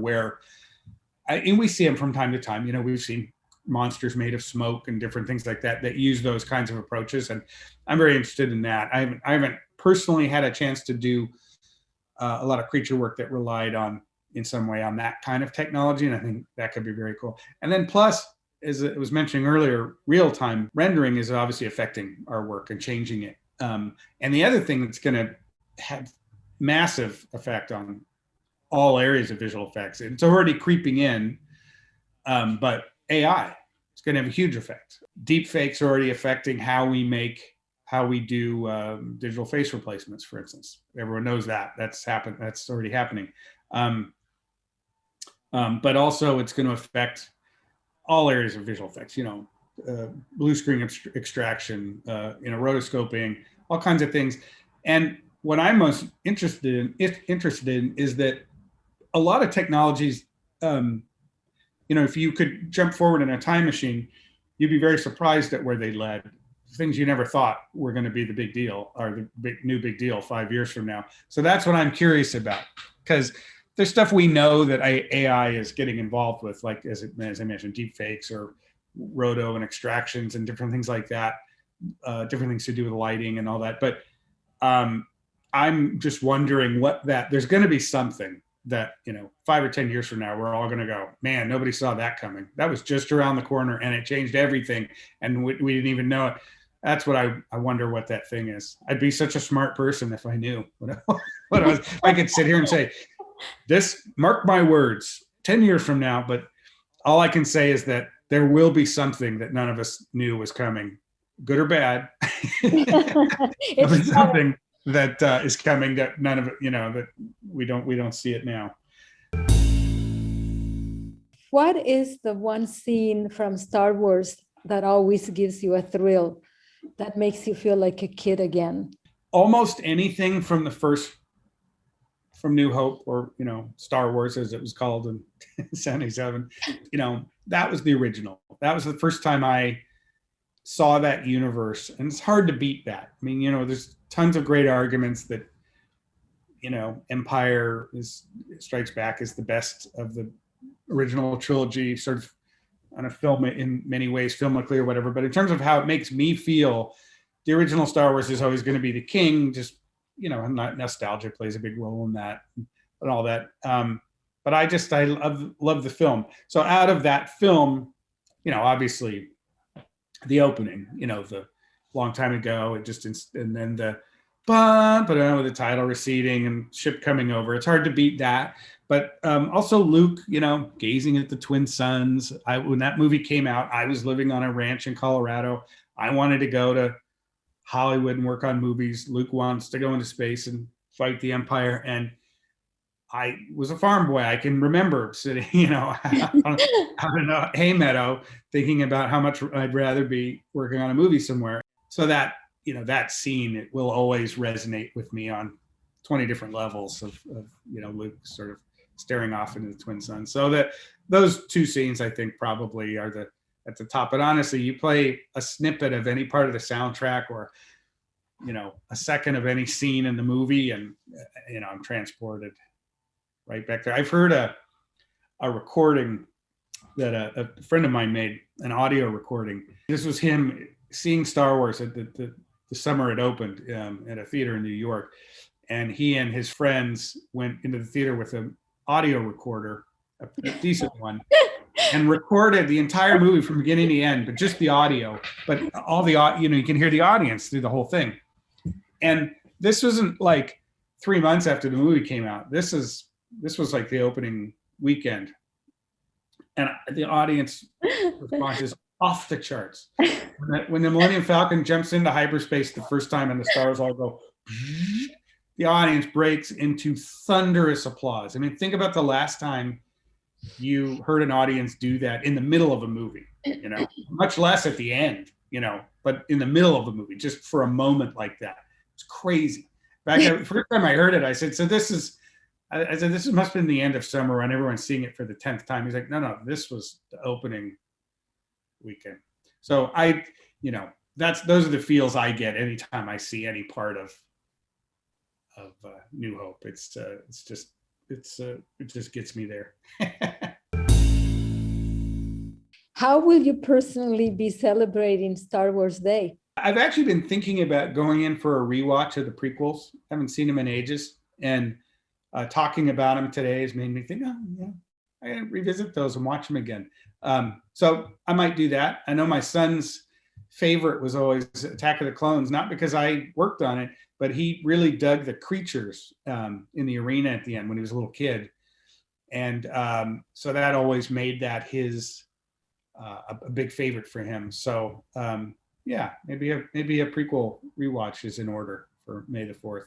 and we see them from time to time. We've seen monsters made of smoke and different things like that use those kinds of approaches. And I'm very interested in that. I haven't personally had a chance to do a lot of creature work that relied on, in some way, on that kind of technology. And I think that could be very cool. And then plus, as it was mentioning earlier, real-time rendering is obviously affecting our work and changing it. And the other thing that's going to have massive effect on all areas of visual effects, it's already creeping in, but AI is going to have a huge effect. Deep fakes are already affecting how we do digital face replacements, for instance. Everyone knows that. That's already happening. But also it's going to affect all areas of visual effects, blue screen extraction, rotoscoping, all kinds of things. And what I'm most interested in is that a lot of technologies, if you could jump forward in a time machine, you'd be very surprised at where they led. Things you never thought were going to be the big deal, or the new big deal 5 years from now. So that's what I'm curious about, because there's stuff we know that AI is getting involved with, like as I mentioned, deep fakes or roto and extractions and different things like that, different things to do with lighting and all that. But I'm just wondering there's going to be something that 5 or 10 years from now, we're all going to go, man, nobody saw that coming. That was just around the corner and it changed everything, and we didn't even know it. That's what I wonder what that thing is. I'd be such a smart person if I knew what it was. I could sit here and say, this, mark my words, 10 years from now, but all I can say is that there will be something that none of us knew was coming, good or bad. There'll be something that is coming that none of it, that we don't see it now. What is the one scene from Star Wars that always gives you a thrill, that makes you feel like a kid again? Almost anything from from New Hope, or Star Wars as it was called in 77. That was the original. That was the first time I saw that universe, and it's hard to beat that. I mean, there's tons of great arguments that Empire Strikes Back is the best of the original trilogy, sort of on a film, in many ways, filmically or whatever. But in terms of how it makes me feel, the original Star Wars is always going to be the king. Just nostalgia plays a big role in that and all that. But I love the film. So out of that film, obviously the opening, the long time ago, and then the but with the title receding and ship coming over, it's hard to beat that. But also Luke, gazing at the twin suns. When that movie came out, I was living on a ranch in Colorado. I wanted to go to Hollywood and work on movies. Luke wants to go into space and fight the Empire. And I was a farm boy. I can remember sitting, on a hay meadow, thinking about how much I'd rather be working on a movie somewhere. So that, that scene, it will always resonate with me on 20 different levels of Luke sort of staring off into the twin suns. So those two scenes, I think, probably are at the top. But honestly, you play a snippet of any part of the soundtrack or a second of any scene in the movie, and I'm transported right back there. I've heard a recording that a friend of mine made, an audio recording. This was him seeing Star Wars at the summer it opened at a theater in New York, and he and his friends went into the theater with an audio recorder, a decent one, and recorded the entire movie from beginning to end, but just the audio, but all the, you can hear the audience through the whole thing. And this wasn't like 3 months after the movie came out. This was like the opening weekend. And the audience response is off the charts. When the Millennium Falcon jumps into hyperspace the first time and the stars all go, the audience breaks into thunderous applause. I mean, think about the last time you heard an audience do that in the middle of a movie, much less at the end, but in the middle of a movie, just for a moment like that. It's crazy. The first time I heard it, I said, this must have been the end of summer when everyone's seeing it for the 10th time. He's like, no, this was the opening weekend. So those are the feels I get anytime I see any part of New Hope. It just gets me there. How will you personally be celebrating Star Wars Day? I've actually been thinking about going in for a rewatch of the prequels. I haven't seen them in ages, and talking about them today has made me think, I gotta revisit those and watch them again. So I might do that. I know my son's favorite was always Attack of the Clones, not because I worked on it, but he really dug the creatures in the arena at the end when he was a little kid. And so that always made that his a big favorite for him. So maybe a prequel rewatch is in order for May the 4th.